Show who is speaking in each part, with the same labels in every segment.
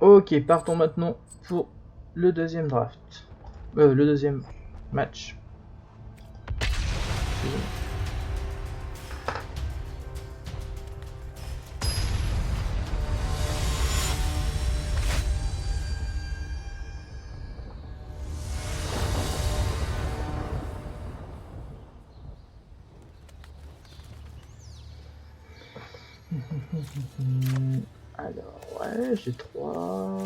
Speaker 1: Ok, partons maintenant pour le deuxième draft. Le deuxième match. Excusez-moi. Alors, ouais, j'ai 3.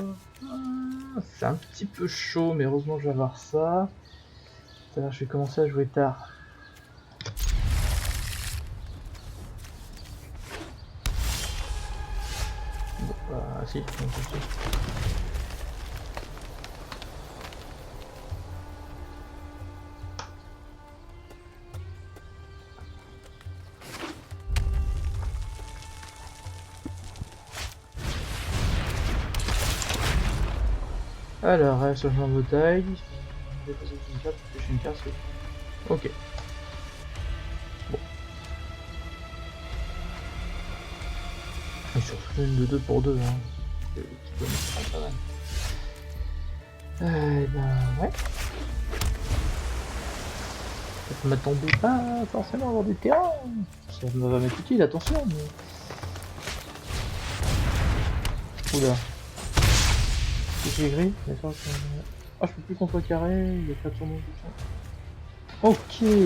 Speaker 1: C'est un petit peu chaud, mais heureusement je vais avoir ça. Tout à l'heure, je vais commencer à jouer tard. Bon, bah, si, donc, si. Alors, changement de taille. Déposer une carte, pêcher une carte. Ok. Bon. Et surtout une de 2 pour 2. Hein. Qui peut me prendre pas mal. Ben, ouais. Je m'attendais pas forcément à avoir du terrain. Ça va m'être utile, attention. Mais... Oula. C'est gris. Ah, je peux plus contrecarrer. Il y a pas de tournoi. Ok. Je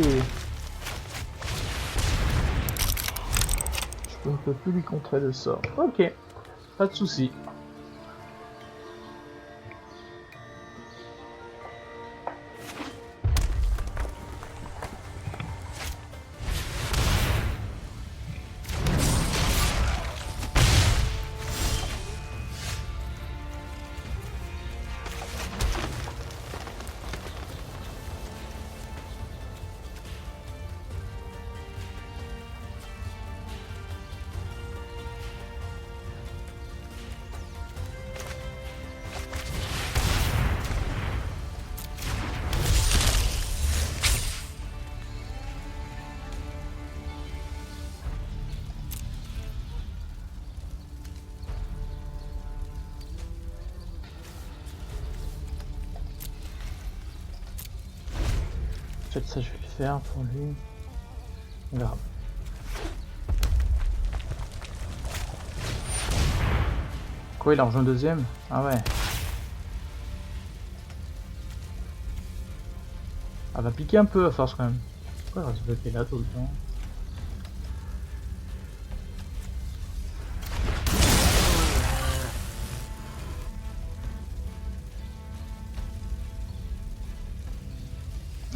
Speaker 1: ne peux plus lui contrer de sort. Ok. Pas de soucis. Peut-être ça je vais le faire pour lui. On verra. Quoi, il a rejoint deuxième? Ah ouais. Elle va piquer un peu à force quand même. Pourquoi elle reste bloquée là tout le temps?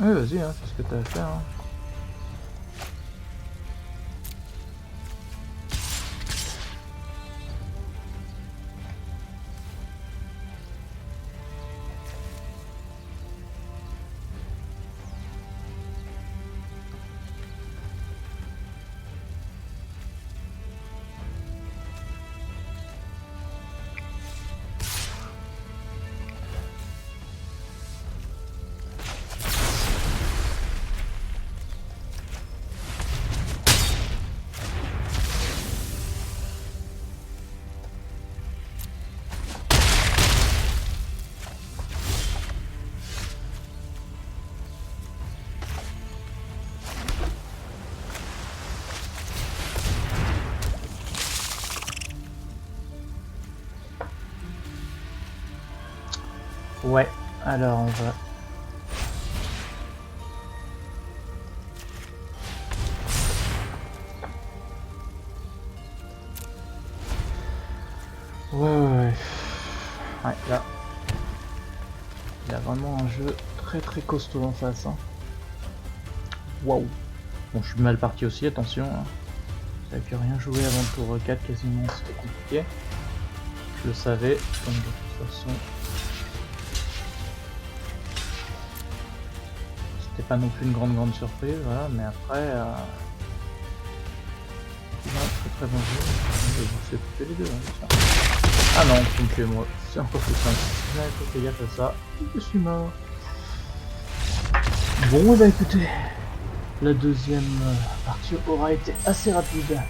Speaker 1: Oui, vas-y, hein, fais ce que t'as à faire. Hein. Ouais, alors on va... Ouais, là... Il y a vraiment un jeu très costaud en face. Hein. Waouh. Bon, je suis mal parti aussi, attention. Hein. J'avais que rien joué avant le tour 4 quasiment, c'était compliqué. Je le savais, donc de toute façon... C'était pas non plus une grande surprise, voilà, mais après... Très bon jeu. Je vais vous fais couper les deux. Hein, ah non, donc moi, c'est encore plus simple. Là, il faut faire gaffe à ça. Je suis mort. Bon, bah écoutez, la deuxième partie aura été assez rapide.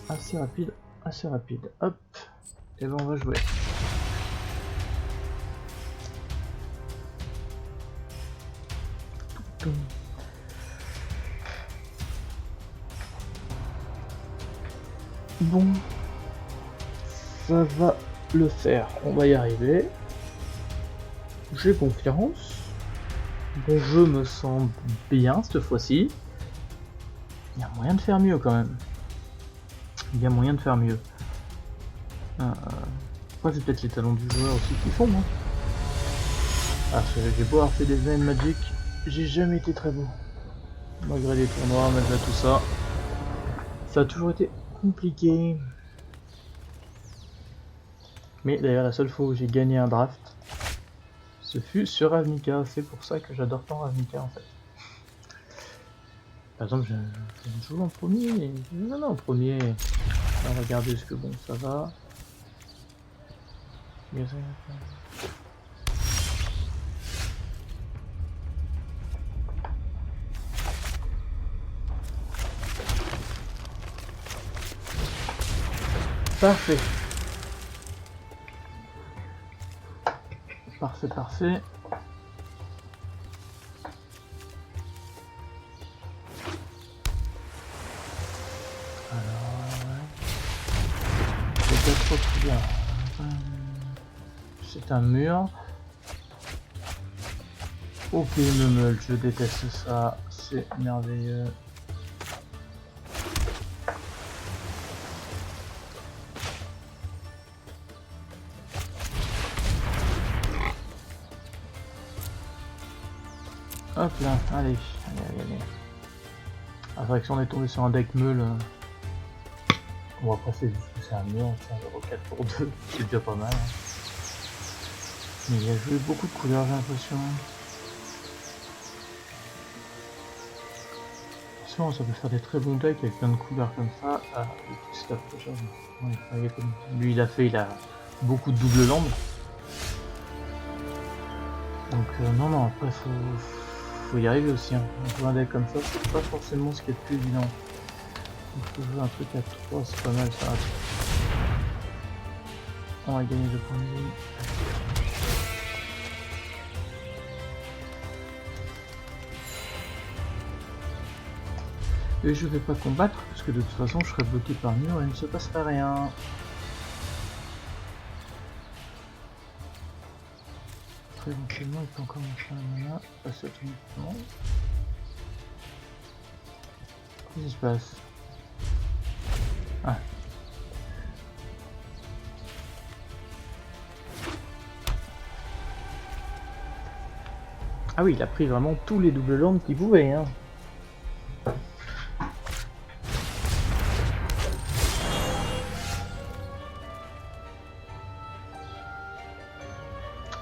Speaker 1: Assez rapide. assez rapide. Hop, et ben on va jouer. Bon, ça va le faire, on va y arriver. J'ai confiance. Bon jeu me semble bien cette fois-ci. Il y a moyen de faire mieux quand même. Il y a moyen de faire mieux. Après c'est peut-être les talents du joueur aussi qui font. Hein. Ah, j'ai beau avoir fait des années de Magic, j'ai jamais été très bon. Malgré les tournois, malgré tout ça. Ça a toujours été compliqué. Mais d'ailleurs la seule fois où j'ai gagné un draft, ce fut sur Ravnica. C'est pour ça que j'adore tant Ravnica en fait. Par exemple, je joue en premier. Non, en premier. On va regarder ce que bon ça va. Parfait. Parfait. C'est un mur. Ok, Meumel, je déteste ça. C'est merveilleux. Hop là, allez. Ah, c'est vrai que si on est tombé sur un deck meule. Bon, après, c'est juste que c'est un mur, c'est un 0,4 pour 2, c'est déjà pas mal. Hein. Mais il a joué beaucoup de couleurs, j'ai l'impression. Sinon, ça peut faire des très bons decks avec plein de couleurs comme ça. Ah, il se tape déjà. Ouais, lui, il a beaucoup de double land. Donc, non, après, faut y arriver aussi. Hein. Jouer un deck comme ça, c'est pas forcément ce qui est le plus évident. Donc, je peux jouer un truc à 3, c'est pas mal ça. On va gagner 2 points de vie. Et je vais pas combattre parce que de toute façon je serai bloqué par mur et il ne se passera rien. Après éventuellement il peut encore montrer un mana, passer automatiquement. Qu'est-ce qui se passe? Ah. Ah oui, il a pris vraiment tous les double landes qu'il pouvait, hein.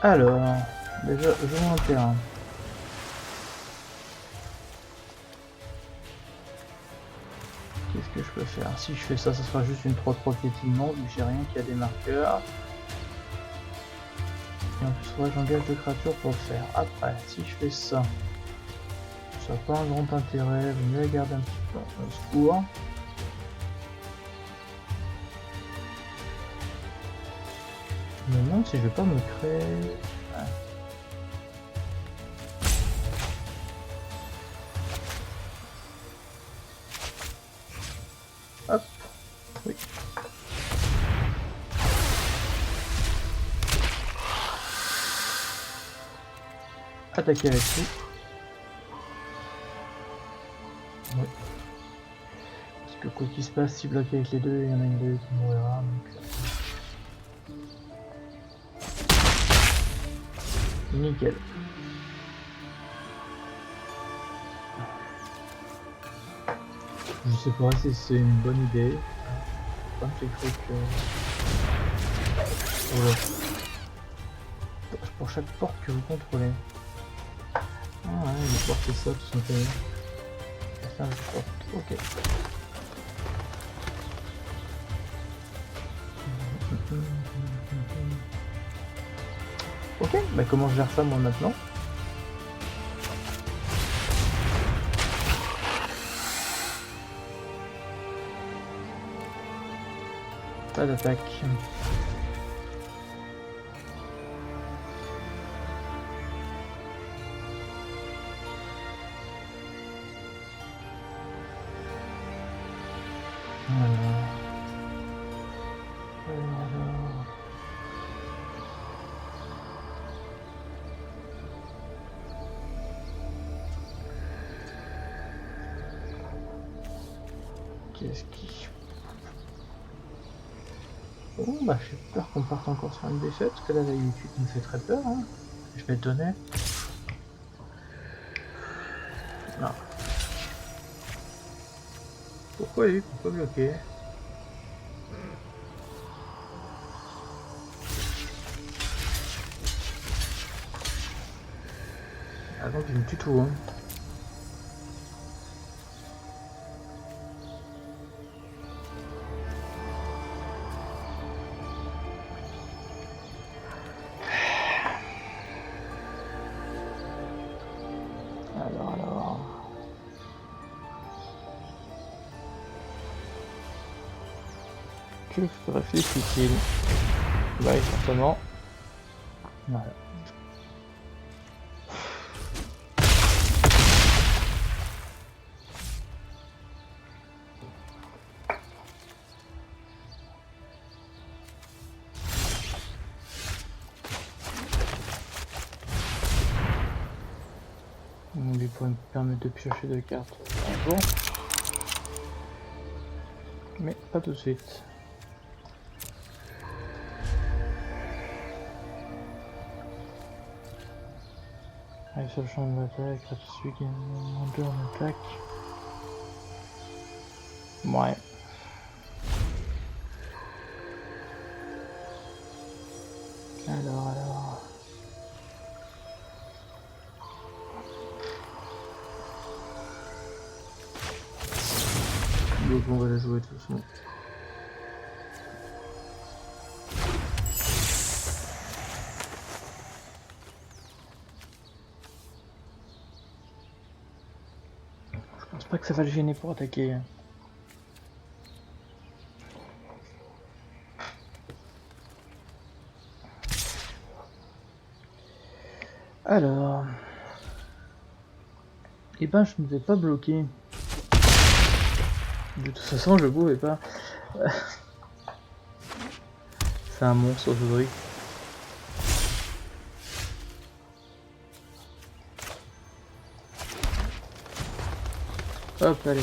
Speaker 1: Alors, déjà, jouons un terrain. Qu'est-ce que je peux faire? Si je fais ça, ça sera juste une 3-3 piétinement, vu que j'ai rien qui a des marqueurs. Et en plus, ouais, j'engage des créatures pour le faire. Après, si je fais ça, ça n'a pas un grand intérêt, vaut mieux garder un petit peu au secours. Je me demande si je vais pas me créer... Ouais. Hop, oui. Attaquer avec lui. Oui. Parce que quoi qu'il se passe, si bloqué avec les deux, il y en a une deux qui mourra. Donc... Nickel. Je sais pas si c'est une bonne idée. Comme j'ai cru que... Pour chaque porte que vous contrôlez. Ah ouais, il est porté ça tout simplement. Ça, je porte. Ok. Ok, bah comment je gère ça moi maintenant? Pas d'attaque. Qu'est-ce qui... Oh bah j'ai peur qu'on parte encore sur une défaite, parce que là la YouTube me fait très peur, hein. Je vais te donner. Non. Pourquoi lui? Pourquoi bloquer? Ah donc il me tue tout, hein. Alors... Que réfléchit-il? Bah oui, certainement. Voilà. On lui pourrait me permettre de piocher 2 cartes un jour. Mais pas tout de suite. Allez, sur le champ de bataille, grâce à celui qui est en attaque. Ouais. Alors... Donc on va la jouer de toute façon. Je pense pas que ça va le gêner pour attaquer. Alors... Eh ben je ne vais pas bloquer. De toute façon je pouvais pas. C'est un monstre ce truc. Hop, allez.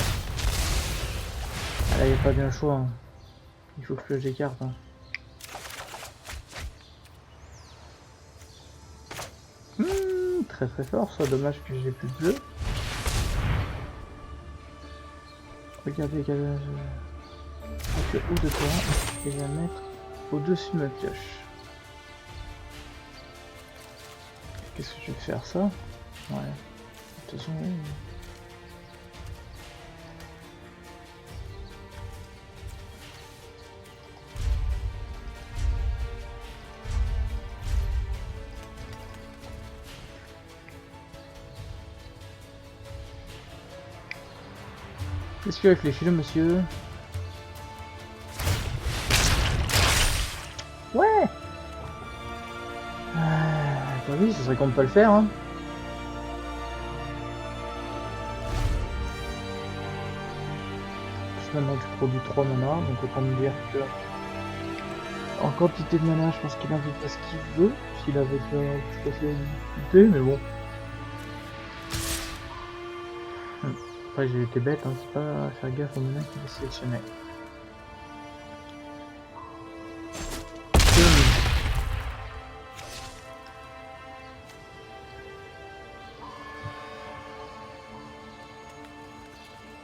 Speaker 1: Ah, là il n'y a pas bien le choix. Hein. Il faut que je pioche des cartes. Hein. Très très fort, ça dommage que j'ai plus de bleu. Regardez quel ou de terrain et la mettre au-dessus de ma pioche. Qu'est-ce que je vais faire ça? Ouais. De toute façon. Qu'est-ce qu'il réfléchit le monsieur? Ouais. Bah oui, ce serait qu'on peut le faire, hein. Maintenant tu produis 3 mana, donc autant me dire que en quantité de mana, je pense qu'il invite pas ce qu'il veut, s'il avait tout à fait difficulté, mais bon. Après j'ai été bête, hein, c'est pas faire gaffe au mana qu'il va sélectionner.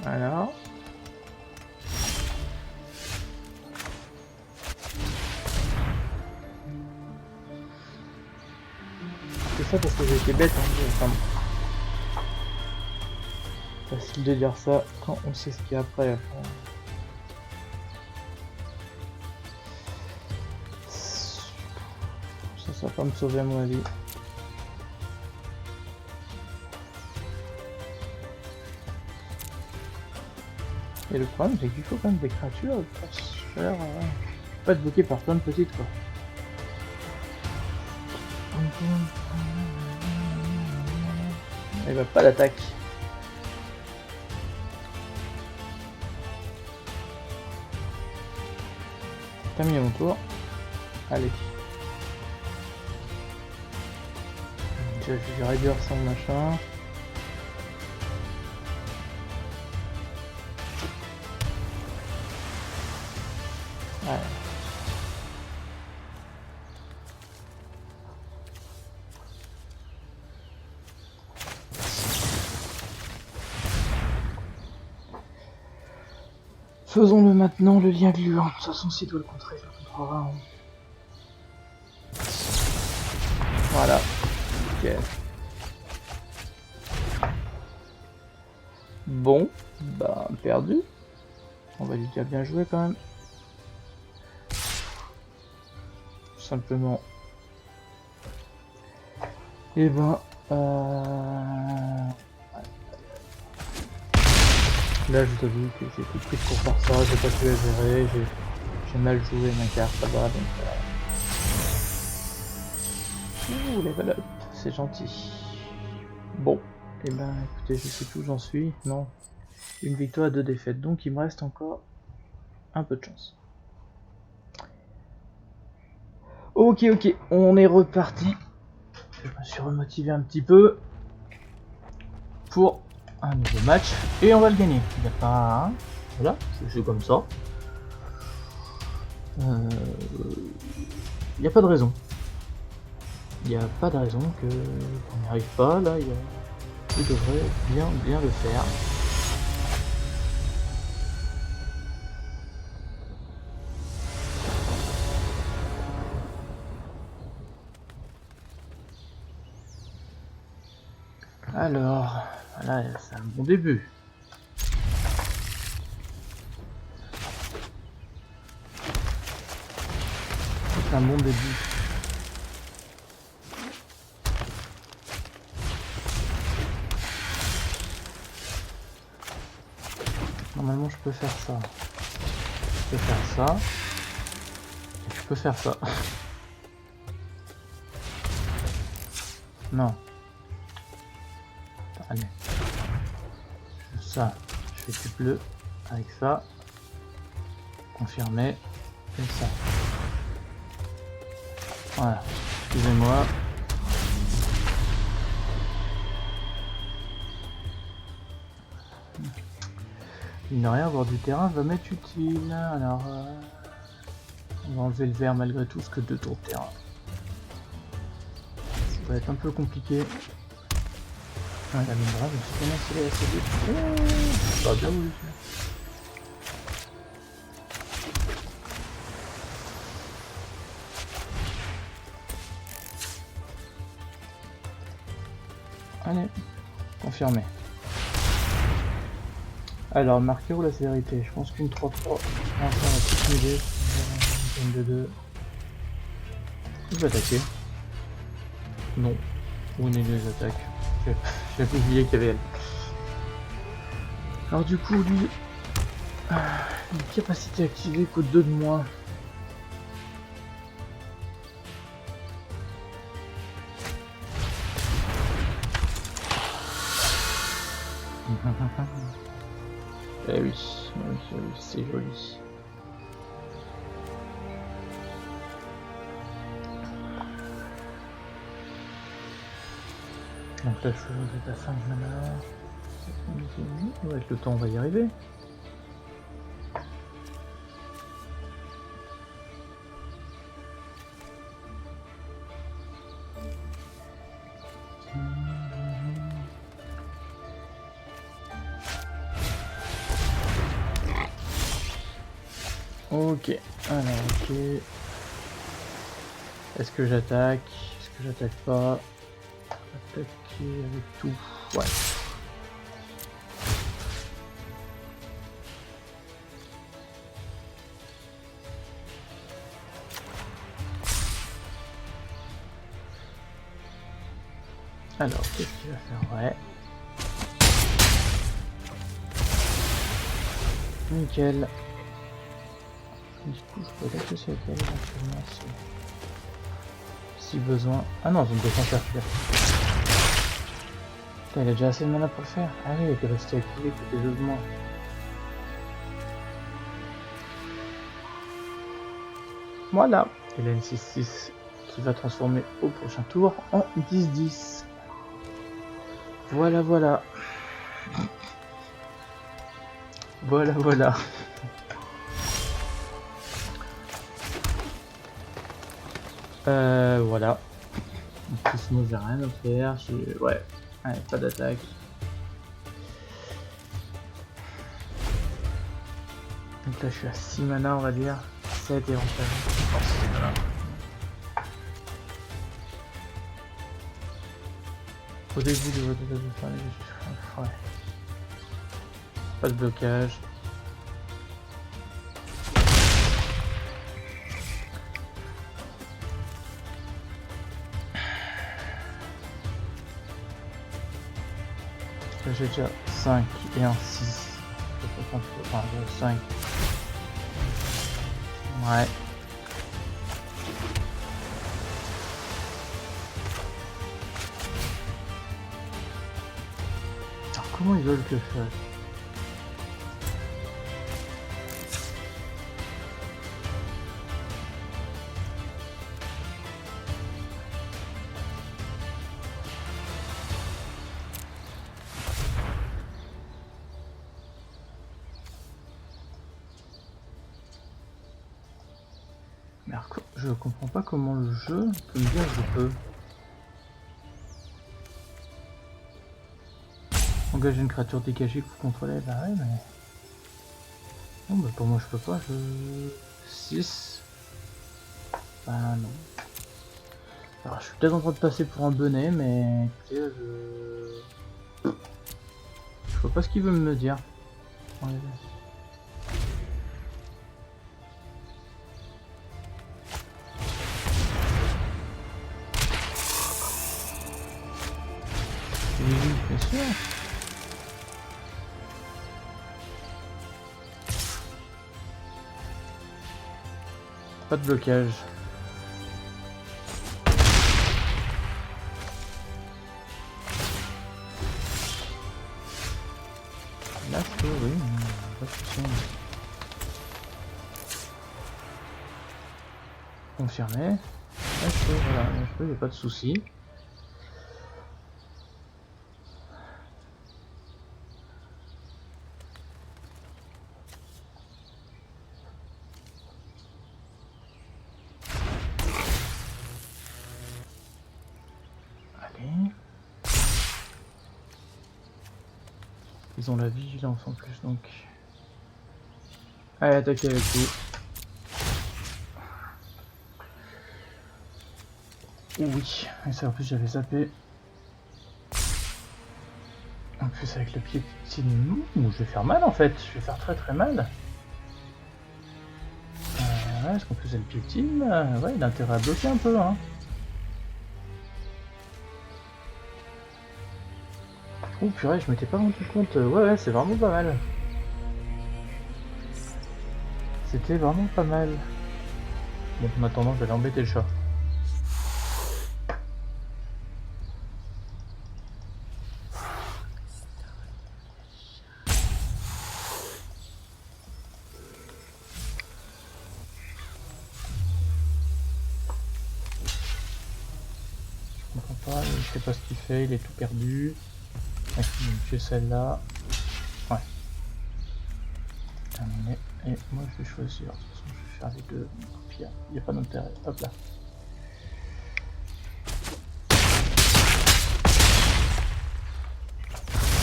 Speaker 1: Alors. C'est ça parce que j'ai été bête, hein, facile de dire ça quand on sait ce qu'il y a après. Ça va pas me sauver à mon avis. Et le problème c'est qu'il faut quand même des créatures pour se faire... Pas être bloqué par plein de petites quoi. Et bah pas d'attaque. Terminé mon tour. Allez. Je vais réduire son machin. Ouais. Faisons-le maintenant, le lien gluant. De toute façon, s'il doit le contrer, je le contrera. Voilà. Ok. Bon, bah perdu. On va lui dire bien joué quand même. Tout simplement. Et ben, là je t'avoue que j'ai tout pris pour faire ça, j'ai pas pu la gérer, j'ai mal joué ma carte là-bas, donc ouh, level up, c'est gentil. Bon, et ben écoutez, je sais plus où j'en suis, non, une victoire, 2 défaites, donc il me reste encore un peu de chance. Ok, on est reparti. Je me suis remotivé un petit peu pour un nouveau match et on va le gagner. Il n'y a pas... Voilà, c'est comme ça. Il n'y a pas de raison. Il n'y a pas de raison qu'on n'y arrive pas. Là, il devrait bien le faire. Alors, voilà, c'est un bon début. C'est un bon début. Normalement, je peux faire ça. Je peux faire ça. Et je peux faire ça. Non. Allez. Ça, je fais du bleu avec ça. Confirmer. Comme ça. Voilà. Excusez-moi. Il n'a rien, avoir du terrain va m'être utile. Alors, on va enlever le vert malgré tout, ce que 2 tours de terrain. Ça va être un peu compliqué. Ouais, la mine brave, je sais comment c'est assez vite. Ça va bien voulu. Allez, confirmé. Alors, marqueur ou la sévérité? Je pense qu'une 3-3. On va faire la petite idée. Une de 2. Il va attaquer. Non. Ou une des attaques. J'avais oublié qu'il y avait elle. Alors du coup, lui, une capacité activée coûte 2 de moins. Eh oui, c'est joli. Donc la chose est à 5 mana. Avec le temps, on va y arriver. Ok, alors ok. Est-ce que j'attaque? Est-ce que j'attaque pas? Attaquer avec tout. Ouais. Alors, qu'est-ce qu'il va faire? Ouais. Nickel. Du coup, je pourrais l'associer avec elle éventuellement si besoin. Ah non, zone de faire pire. Putain, il a déjà assez de mana pour le faire. Ah oui, il a capacité activée, côté jeux de moins. Voilà. Et la N66 qui va transformer au prochain tour en 10-10. Voilà, voilà. Voilà, voilà. Voilà. En plus, moi, j'ai rien à faire. Ouais. Allez, pas d'attaque. Donc là, je suis à 6 mana, on va dire. 7 éventuellement. Oh, 6 mana. Au début de votre ouais. Pas de blocage. Là j'ai déjà 5 et un 6. Enfin, 5. Ouais. Alors comment ils veulent que je fasse? Mais alors, je comprends pas comment le jeu peut me dire que je peux. Engager une créature dégagée que vous contrôlez, bah ouais, mais... Non, bah pour moi je peux pas, 6. Bah non. Alors je suis peut-être en train de passer pour un bonnet, mais... écoutez, je vois pas ce qu'il veut me dire. Ouais. Oui, bien sûr. Pas de blocage. Là, je peux, oui, pas de soucis. Confirmé. Là, je peux, voilà, je peux, y a pas de soucis. Allez. Ils ont la vigilance en plus, donc... Allez, attaquer avec tout. Oui, et ça en plus j'avais zappé. En plus avec le pied petit mou, je vais faire mal en fait, je vais faire très très mal. Ouais, parce qu'en plus avec le pied petit, ouais, il a intérêt à bloquer un peu, hein. Oh purée, je m'étais pas rendu compte, ouais, c'est vraiment pas mal. C'était vraiment pas mal. Bon, en attendant, je vais aller embêter le chat. Je comprends pas, je sais pas ce qu'il fait, il est tout perdu. Ouais, il me tue celle-là. Ouais. Terminé. Et moi je vais choisir, de toute façon je vais faire les deux. Puis il n'y a pas d'intérêt. Hop là.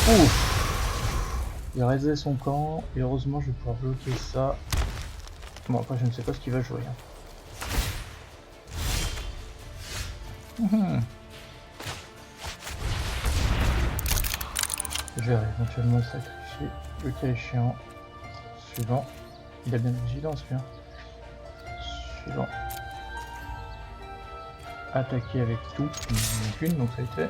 Speaker 1: Ouf. Il a raisé son camp et heureusement je vais pouvoir bloquer ça. Bon après je ne sais pas ce qu'il va jouer. Hein. Je vais éventuellement sacrifier le cas échéant. Suivant. Il a bien de vigilance lui. Hein. Suivant. Attaquer avec tout. Aucune, donc ça a été.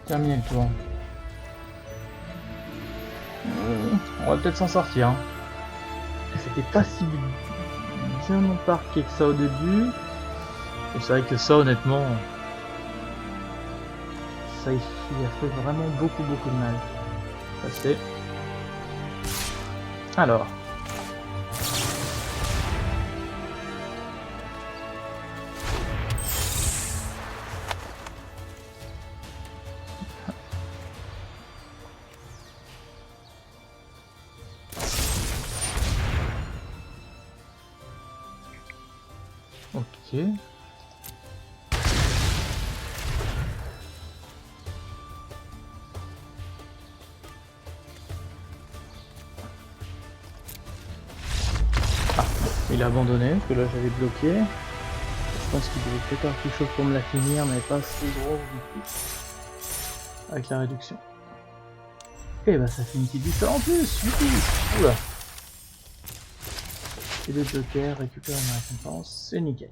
Speaker 1: Terminer le tour. On va peut-être s'en sortir. Hein. C'était pas si bien embarqué que ça au début. Et c'est vrai que ça, honnêtement, ça ici a fait vraiment beaucoup de mal. Passer. Alors. Ok. Ah, il a abandonné, parce que là j'avais bloqué. Je pense qu'il devait peut-être avoir quelque chose pour me la finir, mais pas assez gros du coup. Avec la réduction. Et bah ça fait une petite victoire en plus, Oula. Et le joker récupère une récompense, c'est nickel.